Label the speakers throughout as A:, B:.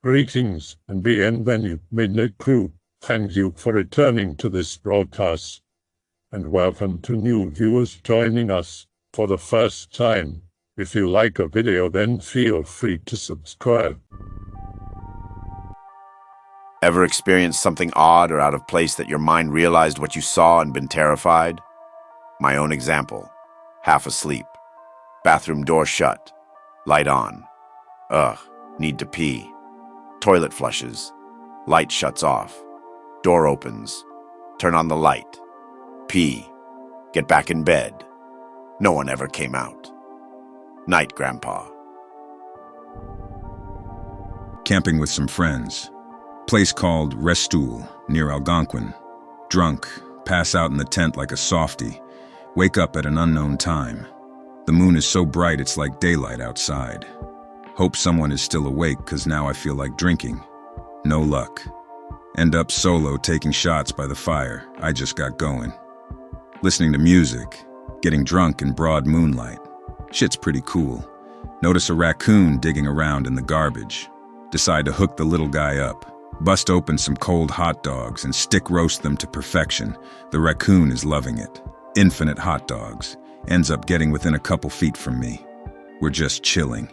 A: Greetings and bienvenue, Midnight Crew. Thank you for returning to this broadcast. And welcome to new viewers joining us for the first time. If you like a video, then feel free to subscribe.
B: Ever experienced something odd or out of place that your mind realized what you saw and been terrified? My own example. Half asleep. Bathroom door shut. Light on. Ugh, need to pee. Toilet flushes. Light shuts off. Door opens. Turn on the light. Pee. Get back in bed. No one ever came out. Night, Grandpa.
C: Camping with some friends. Place called Restool, near Algonquin. Drunk, pass out in the tent like a softie. Wake up at an unknown time. The moon is so bright it's like daylight outside. Hope someone is still awake, cause now I feel like drinking. No luck. End up solo taking shots by the fire. I just got going. Listening to music. Getting drunk in broad moonlight. Shit's pretty cool. Notice a raccoon digging around in the garbage. Decide to hook the little guy up. Bust open some cold hot dogs and stick roast them to perfection. The raccoon is loving it. Infinite hot dogs. Ends up getting within a couple feet from me. We're just chilling.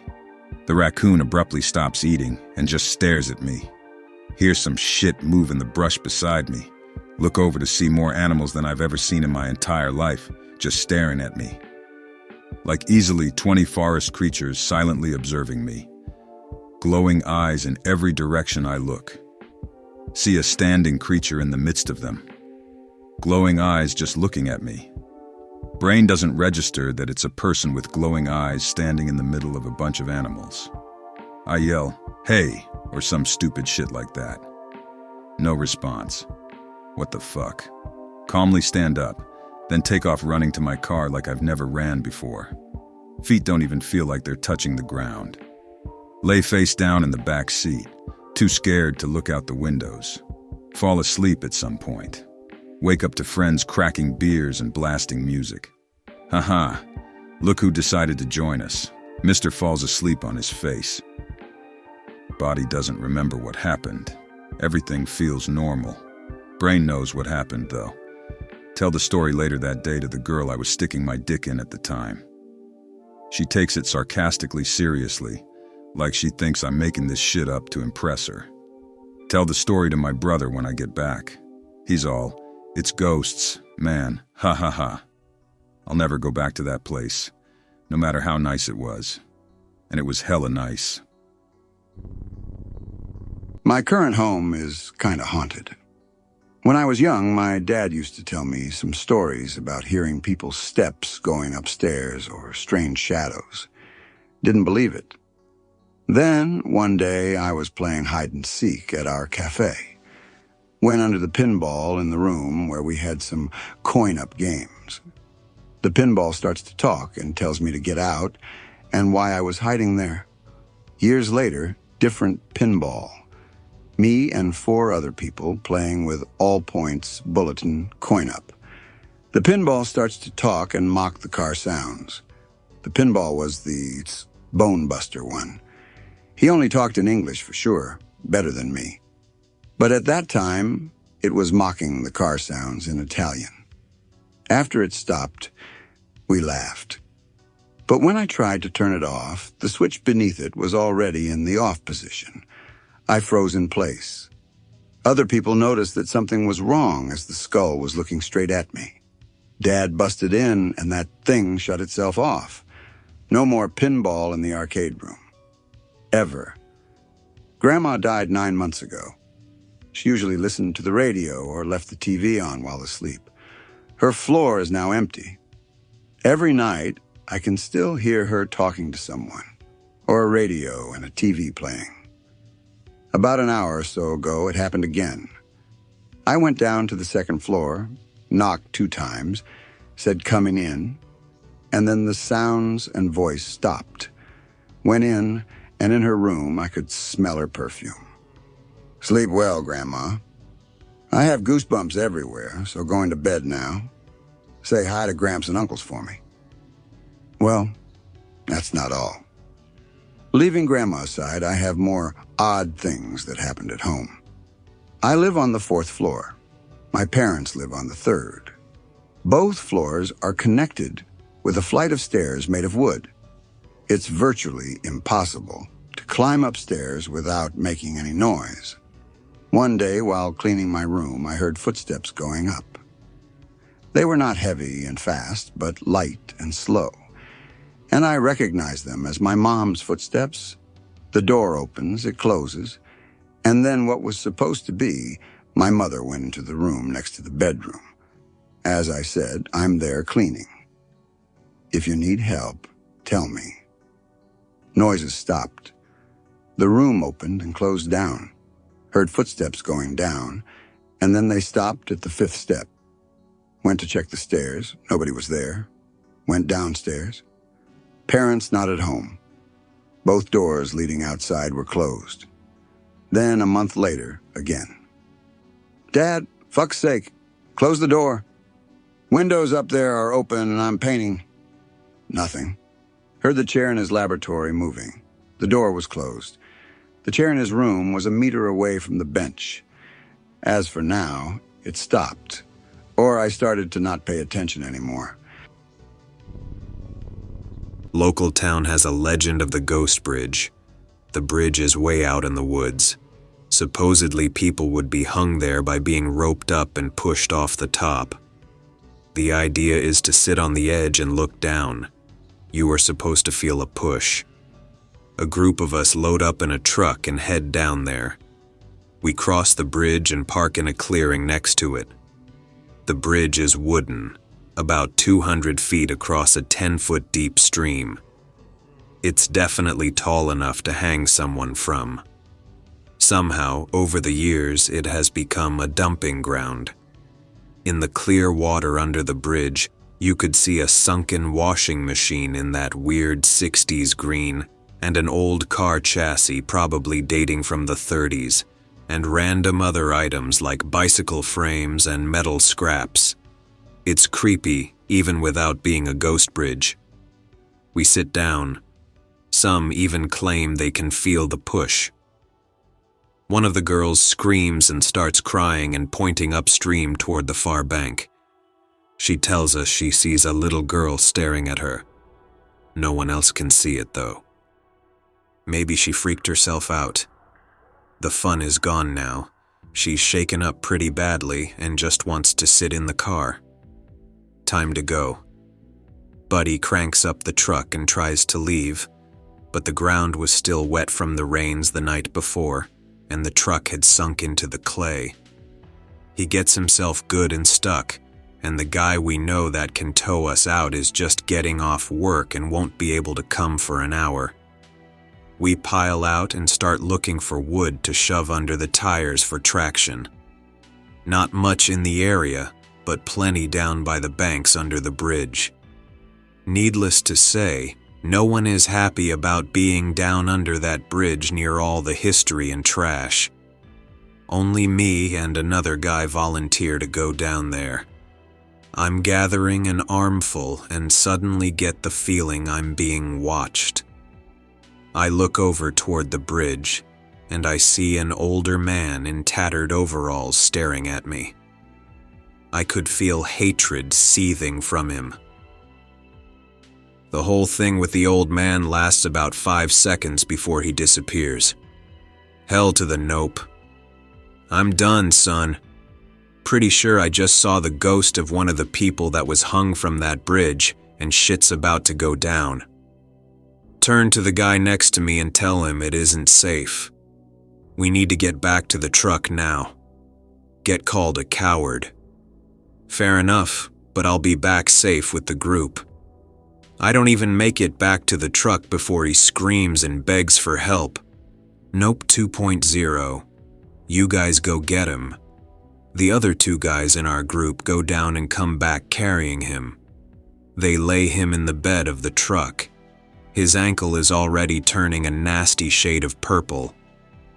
C: The raccoon abruptly stops eating and just stares at me. Hear some shit move in the brush beside me. Look over to see more animals than I've ever seen in my entire life, just staring at me. Like easily 20 forest creatures silently observing me. Glowing eyes in every direction I look. See a standing creature in the midst of them. Glowing eyes just looking at me. Brain doesn't register that it's a person with glowing eyes standing in the middle of a bunch of animals. I yell, "Hey," or some stupid shit like that. No response. What the fuck? Calmly stand up, then take off running to my car like I've never ran before. Feet don't even feel like they're touching the ground. Lay face down in the back seat, too scared to look out the windows. Fall asleep at some point. Wake up to friends cracking beers and blasting music. Haha, look who decided to join us. Mr. falls asleep on his face. Body doesn't remember what happened. Everything feels normal. Brain knows what happened, though. Tell the story later that day to the girl I was sticking my dick in at the time. She takes it sarcastically seriously, like she thinks I'm making this shit up to impress her. Tell the story to my brother when I get back. He's all, "It's ghosts, man, ha ha ha." I'll never go back to that place, no matter how nice it was. And it was hella nice.
D: My current home is kinda haunted. When I was young, my dad used to tell me some stories about hearing people's steps going upstairs or strange shadows. Didn't believe it. Then, one day, I was playing hide-and-seek at our cafe. Went under the pinball in the room where we had some coin-up games. The pinball starts to talk and tells me to get out and why I was hiding there. Years later, different pinball. Me and 4 other people playing with all points, bulletin, coin-up. The pinball starts to talk and mock the car sounds. The pinball was the bone buster one. He only talked in English for sure, better than me. But at that time, it was mocking the car sounds in Italian. After it stopped, we laughed. But when I tried to turn it off, the switch beneath it was already in the off position. I froze in place. Other people noticed that something was wrong as the skull was looking straight at me. Dad busted in and that thing shut itself off. No more pinball in the arcade room. Ever. Grandma died 9 months ago. She usually listened to the radio or left the TV on while asleep. Her floor is now empty. Every night, I can still hear her talking to someone, or a radio and a TV playing. About an hour or so ago, it happened again. I went down to the second floor, knocked 2 times, said coming in, and then the sounds and voice stopped. Went in, and in her room, I could smell her perfume. Sleep well, Grandma. I have goosebumps everywhere, so going to bed now. Say hi to Gramps and Uncles for me. Well, that's not all. Leaving Grandma aside, I have more odd things that happened at home. I live on the 4th floor. My parents live on the 3rd. Both floors are connected with a flight of stairs made of wood. It's virtually impossible to climb upstairs without making any noise. One day, while cleaning my room, I heard footsteps going up. They were not heavy and fast, but light and slow, and I recognized them as my mom's footsteps. The door opens, it closes, and then what was supposed to be my mother went into the room next to the bedroom. As I said, I'm there cleaning. If you need help, tell me. Noises stopped. The room opened and closed down. Heard footsteps going down, and then they stopped at the 5th step. Went to check the stairs. Nobody was there. Went downstairs. Parents not at home. Both doors leading outside were closed. Then, a month later, again. Dad, fuck's sake, close the door. Windows up there are open and I'm painting. Nothing. Heard the chair in his laboratory moving. The door was closed. The chair in his room was a meter away from the bench. As for now, it stopped. Or I started to not pay attention anymore.
E: Local town has a legend of the ghost bridge. The bridge is way out in the woods. Supposedly people would be hung there by being roped up and pushed off the top. The idea is to sit on the edge and look down. You are supposed to feel a push. A group of us load up in a truck and head down there. We cross the bridge and park in a clearing next to it. The bridge is wooden, about 200 feet across a 10-foot deep stream. It's definitely tall enough to hang someone from. Somehow, over the years, it has become a dumping ground. In the clear water under the bridge, you could see a sunken washing machine in that weird 60s green, and an old car chassis probably dating from the 30s, and random other items like bicycle frames and metal scraps. It's creepy, even without being a ghost bridge. We sit down. Some even claim they can feel the push. One of the girls screams and starts crying and pointing upstream toward the far bank. She tells us she sees a little girl staring at her. No one else can see it, though. Maybe she freaked herself out. The fun is gone now. She's shaken up pretty badly and just wants to sit in the car. Time to go. Buddy cranks up the truck and tries to leave, but the ground was still wet from the rains the night before, and the truck had sunk into the clay. He gets himself good and stuck, and the guy we know that can tow us out is just getting off work and won't be able to come for an hour. We pile out and start looking for wood to shove under the tires for traction. Not much in the area, but plenty down by the banks under the bridge. Needless to say, no one is happy about being down under that bridge near all the history and trash. Only me and another guy volunteer to go down there. I'm gathering an armful and suddenly get the feeling I'm being watched. I look over toward the bridge, and I see an older man in tattered overalls staring at me. I could feel hatred seething from him. The whole thing with the old man lasts about 5 seconds before he disappears. Hell to the nope. I'm done, son. Pretty sure I just saw the ghost of one of the people that was hung from that bridge, and shit's about to go down. Turn to the guy next to me and tell him it isn't safe. We need to get back to the truck now. Get called a coward. Fair enough, but I'll be back safe with the group. I don't even make it back to the truck before he screams and begs for help. Nope 2.0. You guys go get him. The other 2 guys in our group go down and come back carrying him. They lay him in the bed of the truck. His ankle is already turning a nasty shade of purple.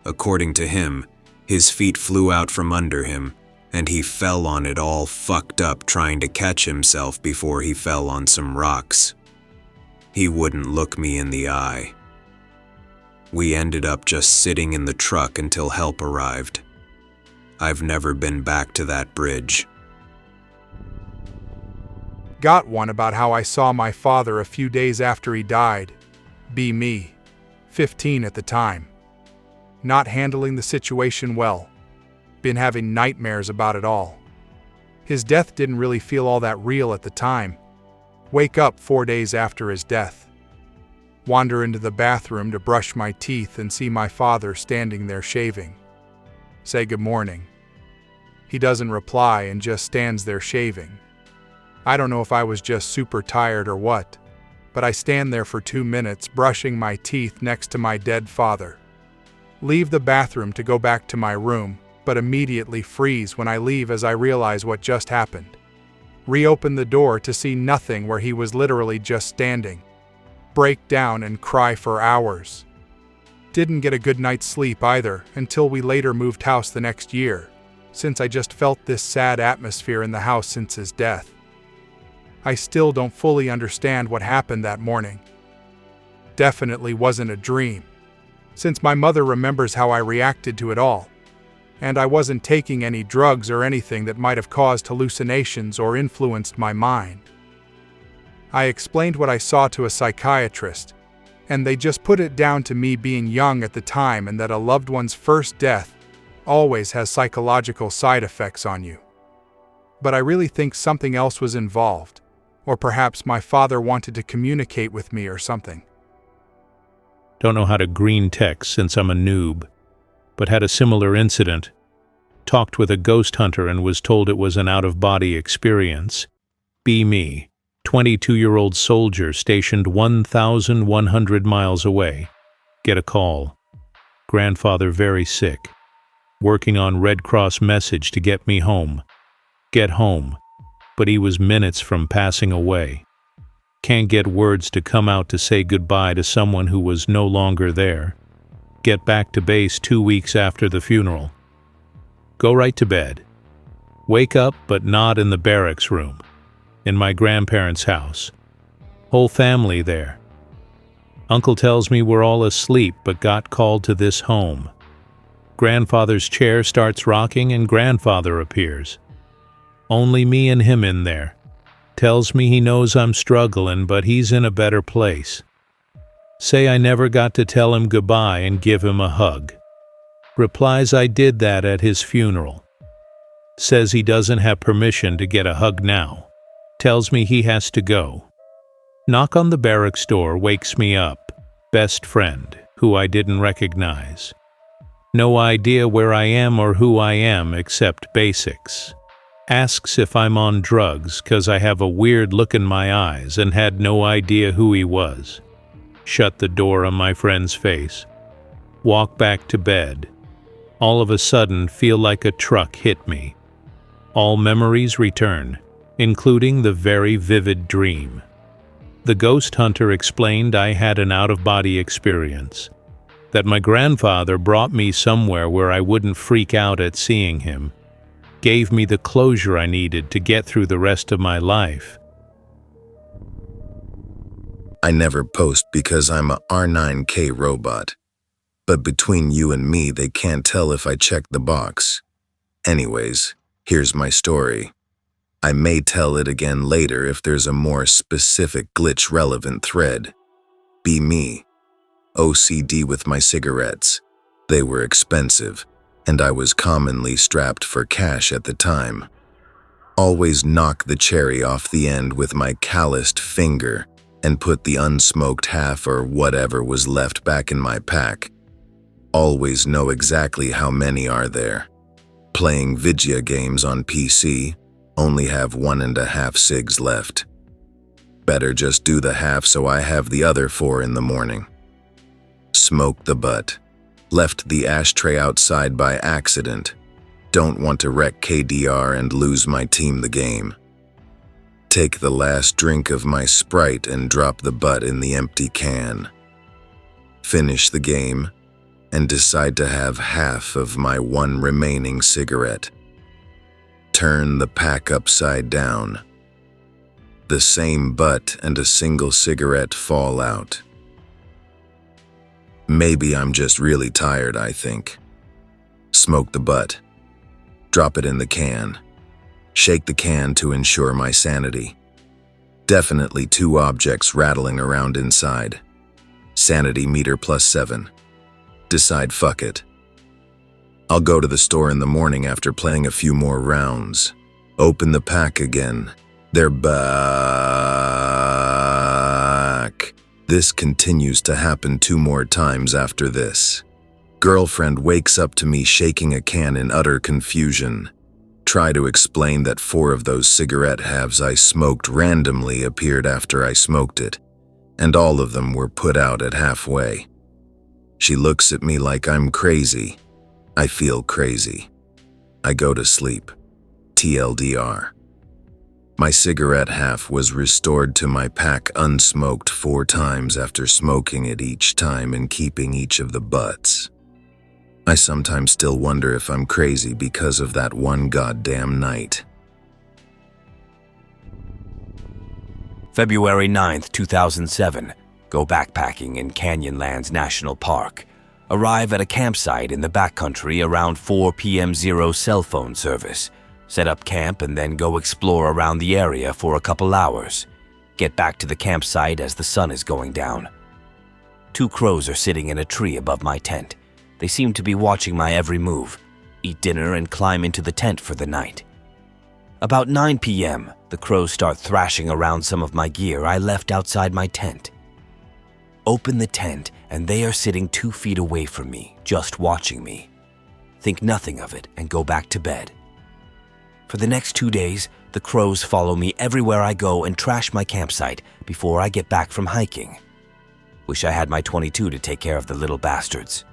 E: According to him, his feet flew out from under him, and he fell on it all fucked up trying to catch himself before he fell on some rocks. He wouldn't look me in the eye. We ended up just sitting in the truck until help arrived. I've never been back to that bridge.
F: Got one about how I saw my father a few days after he died. Be me, 15 at the time. Not handling the situation well. Been having nightmares about it all. His death didn't really feel all that real at the time. Wake up 4 days after his death. Wander into the bathroom to brush my teeth and see my father standing there shaving. Say good morning. He doesn't reply and just stands there shaving. I don't know if I was just super tired or what, but I stand there for 2 minutes brushing my teeth next to my dead father. Leave the bathroom to go back to my room, but immediately freeze when I leave as I realize what just happened. Reopen the door to see nothing where he was literally just standing. Break down and cry for hours. Didn't get a good night's sleep either until we later moved house the next year, since I just felt this sad atmosphere in the house since his death. I still don't fully understand what happened that morning. Definitely wasn't a dream, since my mother remembers how I reacted to it all, and I wasn't taking any drugs or anything that might have caused hallucinations or influenced my mind. I explained what I saw to a psychiatrist, and they just put it down to me being young at the time and that a loved one's first death always has psychological side effects on you. But I really think something else was involved, or perhaps my father wanted to communicate with me or something.
G: Don't know how to Greentext since I'm a noob, but had a similar incident. Talked with a ghost hunter and was told it was an out-of-body experience. Be me, 22-year-old soldier stationed 1,100 miles away. Get a call. Grandfather very sick. Working on Red Cross message to get me home. Get home, but he was minutes from passing away. Can't get words to come out to say goodbye to someone who was no longer there. Get back to base 2 weeks after the funeral. Go right to bed. Wake up, but not in the barracks room. In my grandparents' house. Whole family there. Uncle tells me we're all asleep but got called to this home. Grandfather's chair starts rocking and grandfather appears. Only me and him in there. Tells me he knows I'm struggling but he's in a better place. Say I never got to tell him goodbye and give him a hug. Replies I did that at his funeral. Says he doesn't have permission to get a hug now. Tells me he has to go. Knock on the barracks door wakes me up. Best friend, who I didn't recognize. No idea where I am or who I am except basics. Asks if I'm on drugs 'cause I have a weird look in my eyes and had no idea who he was. Shut the door on my friend's face. Walk back to bed. All of a sudden feel like a truck hit me. All memories return, including the very vivid dream. The ghost hunter explained I had an out-of-body experience, that my grandfather brought me somewhere where I wouldn't freak out at seeing him, gave me the closure I needed to get through the rest of my life.
H: I never post because I'm a R9K robot, but between you and me they can't tell if I check the box. Anyways, here's my story. I may tell it again later if there's a more specific glitch-relevant thread. Be me. OCD with my cigarettes. They were expensive, and I was commonly strapped for cash at the time. Always knock the cherry off the end with my calloused finger and put the unsmoked half or whatever was left back in my pack. Always know exactly how many are there. Playing video games on PC, only have 1.5 cigs left. Better just do the half so I have the other 4 in the morning. Smoked the butt. Left the ashtray outside by accident. Don't want to wreck KDR and lose my team the game. Take the last drink of my Sprite and drop the butt in the empty can. Finish the game and decide to have half of my one remaining cigarette. Turn the pack upside down. The same butt and a single cigarette fall out. Maybe I'm just really tired, I think. Smoke the butt. Drop it in the can. Shake the can to ensure my sanity. Definitely 2 objects rattling around inside. Sanity meter +7. Decide fuck it. I'll go to the store in the morning after playing a few more rounds. Open the pack again. They're back. This continues to happen 2 more times after this. Girlfriend wakes up to me shaking a can in utter confusion. Try to explain that 4 of those cigarette halves I smoked randomly appeared after I smoked it, and all of them were put out at halfway. She looks at me like I'm crazy. I feel crazy. I go to sleep. TLDR. My cigarette half was restored to my pack unsmoked 4 times after smoking it each time and keeping each of the butts. I sometimes still wonder if I'm crazy because of that one goddamn night.
I: February 9th, 2007. Go backpacking in Canyonlands National Park. Arrive at a campsite in the backcountry around 4 p.m. 0 cell phone service. Set up camp and then go explore around the area for a couple hours. Get back to the campsite as the sun is going down. 2 crows are sitting in a tree above my tent. They seem to be watching my every move. Eat dinner and climb into the tent for the night. About 9 p.m., the crows start thrashing around some of my gear I left outside my tent. Open the tent and they are sitting 2 feet away from me, just watching me. Think nothing of it and go back to bed. For the next 2 days, the crows follow me everywhere I go and trash my campsite before I get back from hiking. Wish I had my .22 to take care of the little bastards.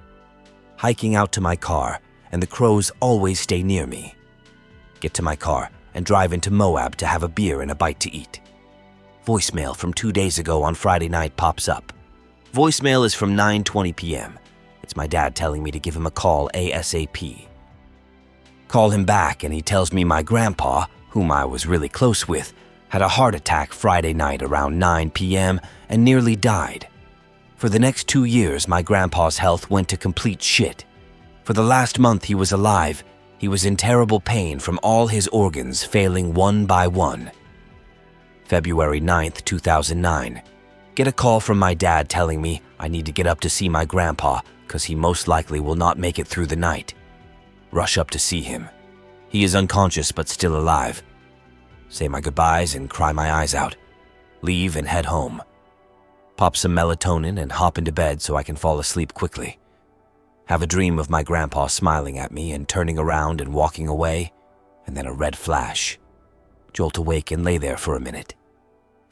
I: Hiking out to my car, and the crows always stay near me. Get to my car and drive into Moab to have a beer and a bite to eat. Voicemail from 2 days ago on Friday night pops up. Voicemail is from 9:20 p.m. It's my dad telling me to give him a call ASAP. Call him back and he tells me my grandpa, whom I was really close with, had a heart attack Friday night around 9 p.m. and nearly died. For the next 2 years, my grandpa's health went to complete shit. For the last month he was alive, he was in terrible pain from all his organs failing one by one. February 9th, 2009. Get a call from my dad telling me I need to get up to see my grandpa because he most likely will not make it through the night. Rush up to see him. He is unconscious but still alive. Say my goodbyes and cry my eyes out. Leave and head home. Pop some melatonin and hop into bed so I can fall asleep quickly. Have a dream of my grandpa smiling at me and turning around and walking away, and then a red flash. Jolt awake and lay there for a minute.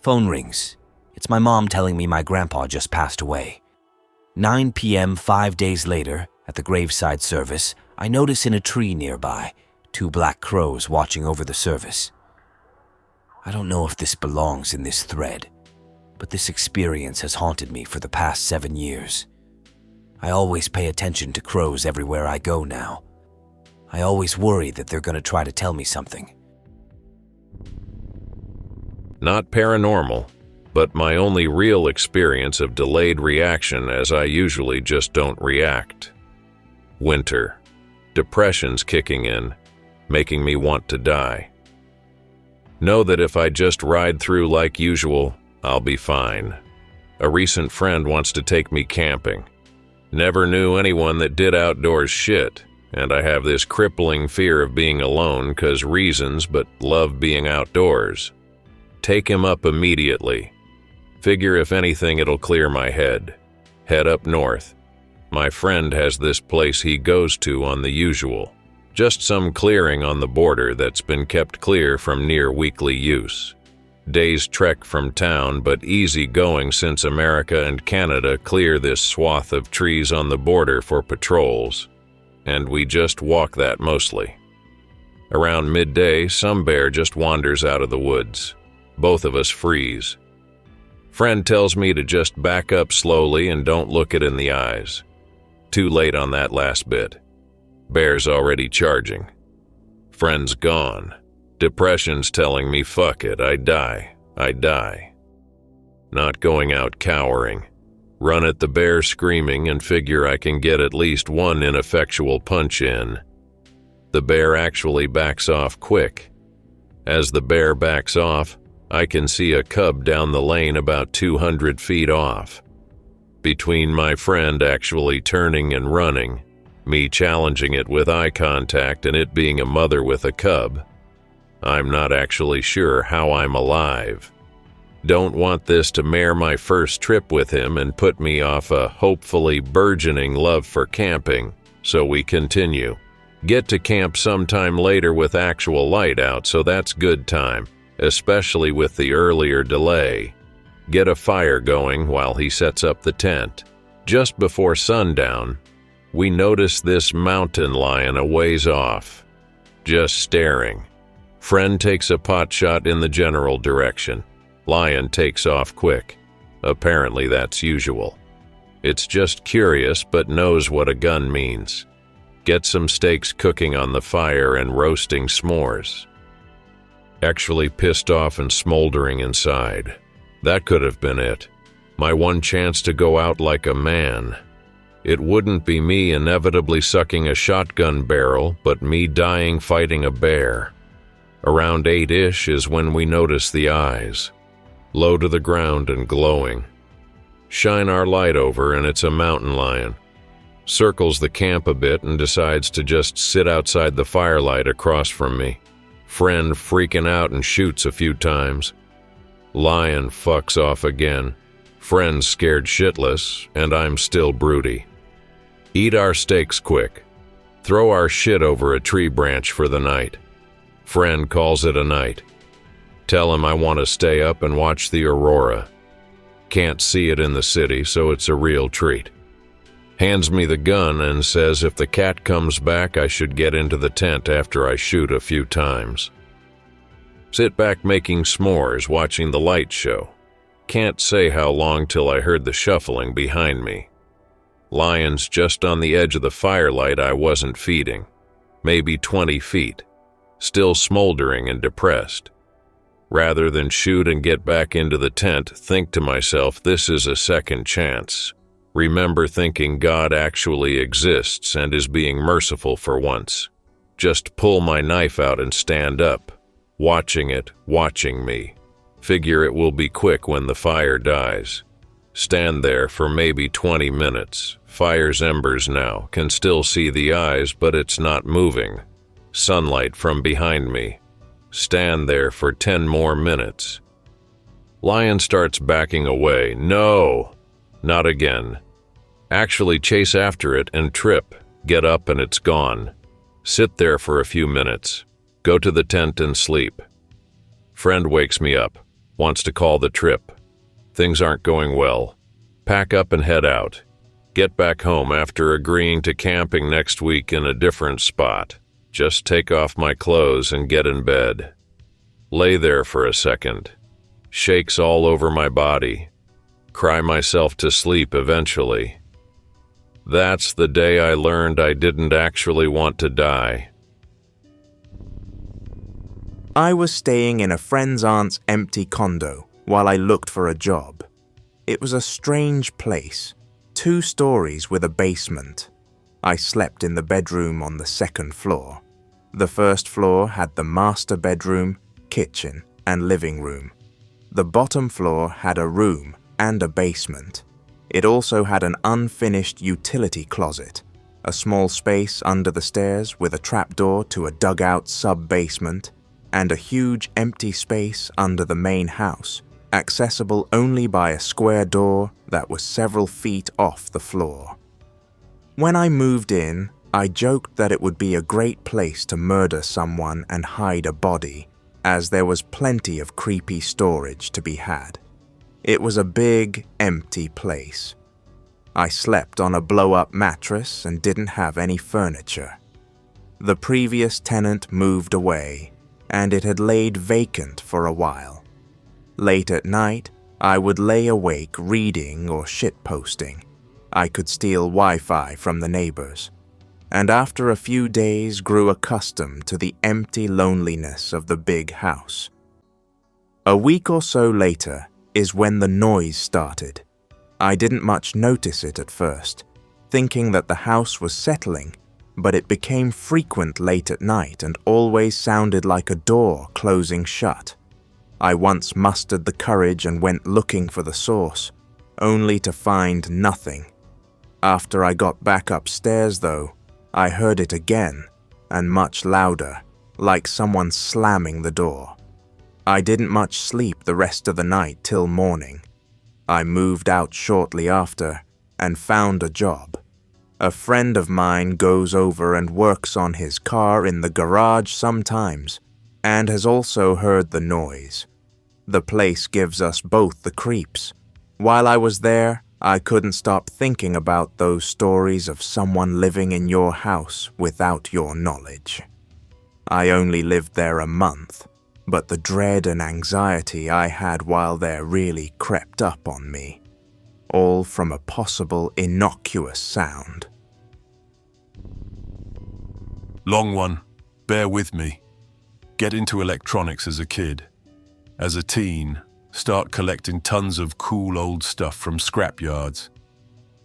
I: Phone rings. It's my mom telling me my grandpa just passed away. 9 p.m. 5 days later, at the graveside service, I notice in a tree nearby 2 black crows watching over the service. I don't know if this belongs in this thread, but this experience has haunted me for the past 7 years. I always pay attention to crows everywhere I go now. I always worry that they're going to try to tell me something.
J: Not paranormal, but my only real experience of delayed reaction, as I usually just don't react. Winter. Depression's kicking in, making me want to die. Know that if I just ride through like usual, I'll be fine. A recent friend wants to take me camping. Never knew anyone that did outdoors shit, and I have this crippling fear of being alone 'cause reasons, but love being outdoors. Take him up immediately. Figure if anything it'll clear my head. Head up north. My friend has this place he goes to on the usual. Just some clearing on the border that's been kept clear from near weekly use. Day's trek from town, but easy going since America and Canada clear this swath of trees on the border for patrols. And we just walk that mostly. Around midday, some bear just wanders out of the woods. Both of us freeze. Friend tells me to just back up slowly and don't look it in the eyes. Too late on that last bit. Bear's already charging. Friend's gone. Depression's telling me fuck it, I die. Not going out cowering. Run at the bear screaming and figure I can get at least one ineffectual punch in. The bear actually backs off quick. As the bear backs off, I can see a cub down the lane about 200 feet off. Between my friend actually turning and running, me challenging it with eye contact, and it being a mother with a cub, I'm not actually sure how I'm alive. Don't want this to mar my first trip with him and put me off a hopefully burgeoning love for camping, so we continue. Get to camp sometime later with actual light out, so that's good time, especially with the earlier delay. Get a fire going while he sets up the tent. Just before sundown, we notice this mountain lion a ways off, just staring. Friend takes a pot shot in the general direction. Lion takes off quick. Apparently that's usual. It's just curious but knows what a gun means. Get some steaks cooking on the fire and roasting s'mores. Actually pissed off and smoldering inside. That could have been it. My one chance to go out like a man. It wouldn't be me inevitably sucking a shotgun barrel, but me dying fighting a bear. Around 8-ish is when we notice the eyes. Low to the ground and glowing. Shine our light over and it's a mountain lion. Circles the camp a bit and decides to just sit outside the firelight across from me. Friend freaking out and shoots a few times. Lion fucks off again. Friend scared shitless, and I'm still broody. Eat our steaks quick. Throw our shit over a tree branch for the night. Friend calls it a night. Tell him I want to stay up and watch the aurora. Can't see it in the city, so it's a real treat. Hands me the gun and says if the cat comes back, I should get into the tent after I shoot a few times. Sit back making s'mores, watching the light show. Can't say how long till I heard the shuffling behind me. Lions just on the edge of the firelight I wasn't feeding. Maybe 20 feet. Still smoldering and depressed. Rather than shoot and get back into the tent, think to myself, this is a second chance. Remember thinking God actually exists and is being merciful for once. Just pull my knife out and stand up. Watching it, watching me. Figure it will be quick when the fire dies. Stand there for maybe 20 minutes. Fire's embers now, can still see the eyes, but it's not moving. Sunlight from behind me. Stand there for 10 more minutes. Lion starts backing away. No, not again. Actually chase after it and trip. Get up and it's gone. Sit there for a few minutes. Go to the tent and sleep. Friend wakes me up. Wants to call the trip. Things aren't going well. Pack up and head out. Get back home after agreeing to camping next week in a different spot. Just take off my clothes and get in bed. Lay there for a second. Shakes all over my body. Cry myself to sleep eventually. That's the day I learned I didn't actually want to die.
K: I was staying in a friend's aunt's empty condo while I looked for a job. It was a strange place, 2 stories with a basement. I slept in the bedroom on the 2nd floor. The 1st floor had the master bedroom, kitchen, and living room. The bottom floor had a room and a basement. It also had an unfinished utility closet, a small space under the stairs with a trapdoor to a dugout sub-basement, and a huge empty space under the main house, accessible only by a square door that was several feet off the floor. When I moved in, I joked that it would be a great place to murder someone and hide a body, as there was plenty of creepy storage to be had. It was a big, empty place. I slept on a blow-up mattress and didn't have any furniture. The previous tenant moved away, and it had laid vacant for a while. Late at night, I would lay awake reading or shitposting. I could steal Wi-Fi from the neighbors, and after a few days grew accustomed to the empty loneliness of the big house. A week or so later is when the noise started. I didn't much notice it at first, thinking that the house was settling, but it became frequent late at night and always sounded like a door closing shut. I once mustered the courage and went looking for the source, only to find nothing. After I got back upstairs, though, I heard it again, and much louder, like someone slamming the door. I didn't much sleep the rest of the night till morning. I moved out shortly after and found a job. A friend of mine goes over and works on his car in the garage sometimes, and has also heard the noise. The place gives us both the creeps. While I was there, I couldn't stop thinking about those stories of someone living in your house without your knowledge. I only lived there a month, but the dread and anxiety I had while there really crept up on me, all from a possible innocuous sound.
L: Long one, bear with me. Get into electronics as a kid. As a teen, start collecting tons of cool old stuff from scrapyards.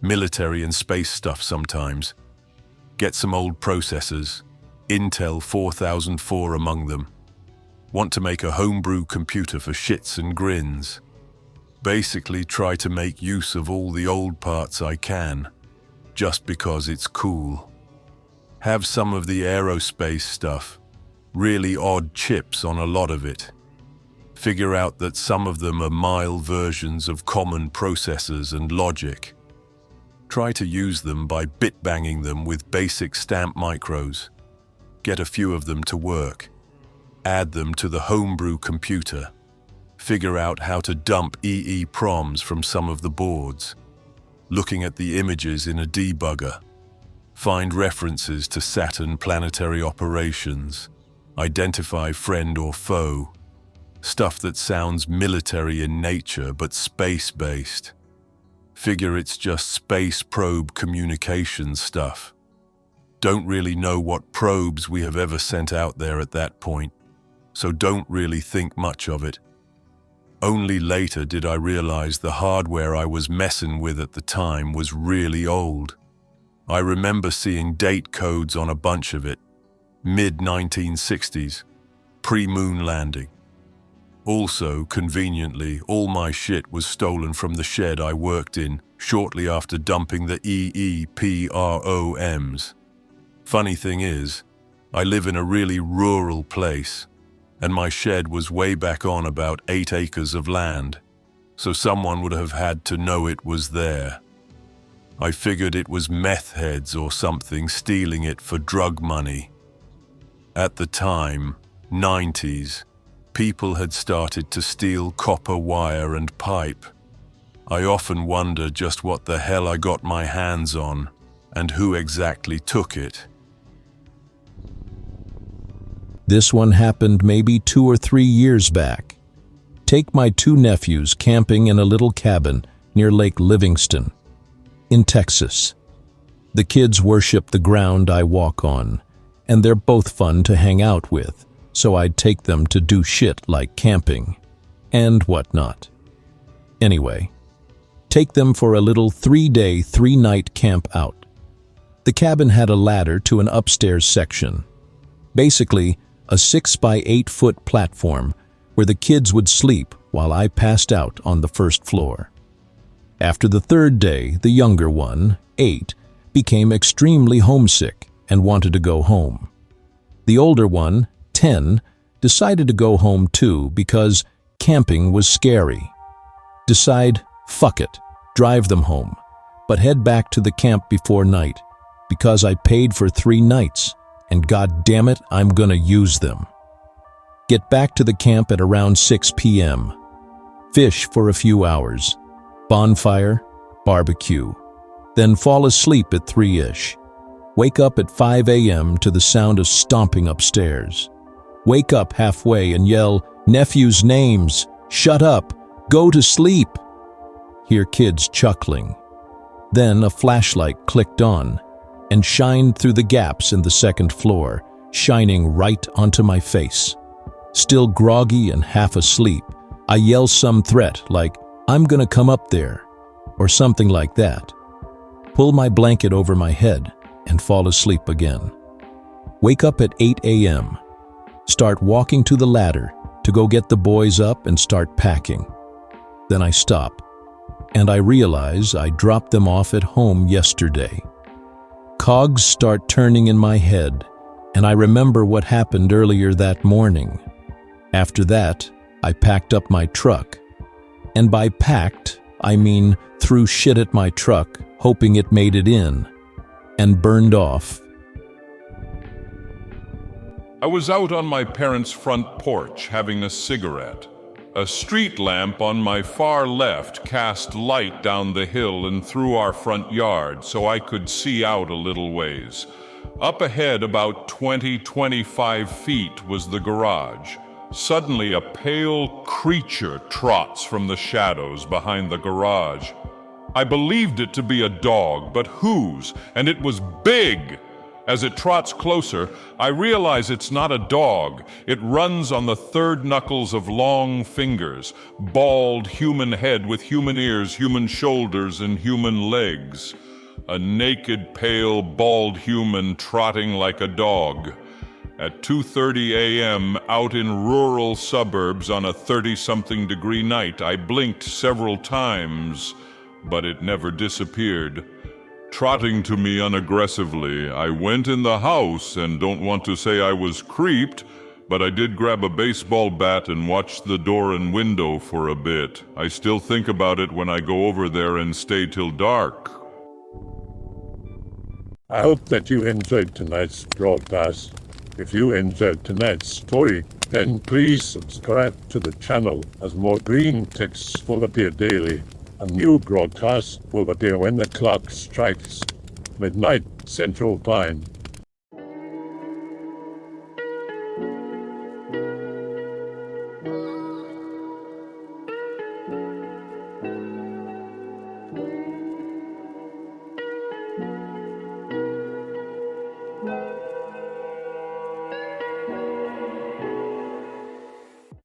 L: Military and space stuff sometimes. Get some old processors, Intel 4004 among them. Want to make a homebrew computer for shits and grins. Basically try to make use of all the old parts I can, just because it's cool. Have some of the aerospace stuff, really odd chips on a lot of it. Figure out that some of them are mild versions of common processors and logic. Try to use them by bit-banging them with basic stamp micros. Get a few of them to work. Add them to the homebrew computer. Figure out how to dump EEPROMs from some of the boards. Looking at the images in a debugger. Find references to Saturn planetary operations. Identify friend or foe. Stuff that sounds military in nature but space-based. Figure it's just space probe communication stuff. Don't really know what probes we have ever sent out there at that point, so don't really think much of it. Only later did I realize the hardware I was messing with at the time was really old. I remember seeing date codes on a bunch of it, mid-1960s, pre-moon landing. Also, conveniently, all my shit was stolen from the shed I worked in shortly after dumping the EEPROMs. Funny thing is, I live in a really rural place, and my shed was way back on about 8 acres of land, so someone would have had to know it was there. I figured it was meth heads or something stealing it for drug money. At the time, 90s, people had started to steal copper wire and pipe. I often wonder just what the hell I got my hands on, and who exactly took it.
G: This one happened maybe 2 or 3 years back. Take my 2 nephews camping in a little cabin near Lake Livingston, in Texas. The kids worship the ground I walk on, and they're both fun to hang out with, so I'd take them to do shit like camping and whatnot. Anyway, take them for a little 3-day, 3-night camp out. The cabin had a ladder to an upstairs section. Basically, a 6-by-8-foot platform where the kids would sleep while I passed out on the first floor. After the 3rd day, the younger one, 8, became extremely homesick and wanted to go home. The older one, 10, decided to go home too because camping was scary. Decide, fuck it, drive them home, but head back to the camp before night because I paid for 3 nights and god damn it, I'm gonna use them. Get back to the camp at around 6 p.m. Fish for a few hours. Bonfire, barbecue. Then fall asleep at 3-ish. Wake up at 5 a.m. to the sound of stomping upstairs. Wake up halfway and yell, "Nephews' names! Shut up! Go to sleep!" Hear kids chuckling. Then a flashlight clicked on and shined through the gaps in the 2nd floor, shining right onto my face. Still groggy and half asleep, I yell some threat like, "I'm gonna come up there."
M: or something like that. Pull my blanket over my head and fall asleep again. Wake up at 8 a.m. Start walking to the ladder to go get the boys up and start packing. Then I stop, and I realize I dropped them off at home yesterday. Cogs start turning in my head, and I remember what happened earlier that morning. After that, I packed up my truck. And by packed, I mean threw shit at my truck, hoping it made it in, and burned off.
N: I was out on my parents' front porch having a cigarette. A street lamp on my far left cast light down the hill and through our front yard so I could see out a little ways. Up ahead, about 20-25 feet, was the garage. Suddenly, a pale creature trots from the shadows behind the garage. I believed it to be a dog, but whose? And it was big! As it trots closer, I realize it's not a dog. It runs on the third knuckles of long fingers, bald human head with human ears, human shoulders, and human legs. A naked, pale, bald human trotting like a dog. At 2:30 a.m., out in rural suburbs on a 30-something degree night, I blinked several times, but it never disappeared. Trotting to me unaggressively, I went in the house and don't want to say I was creeped, but I did grab a baseball bat and watch the door and window for a bit. I still think about it when I go over there and stay till dark.
A: I hope that you enjoyed tonight's broadcast. If you enjoyed tonight's story, then please subscribe to the channel as more Greentext will appear daily. A new broadcast will appear when the clock strikes midnight Central Time.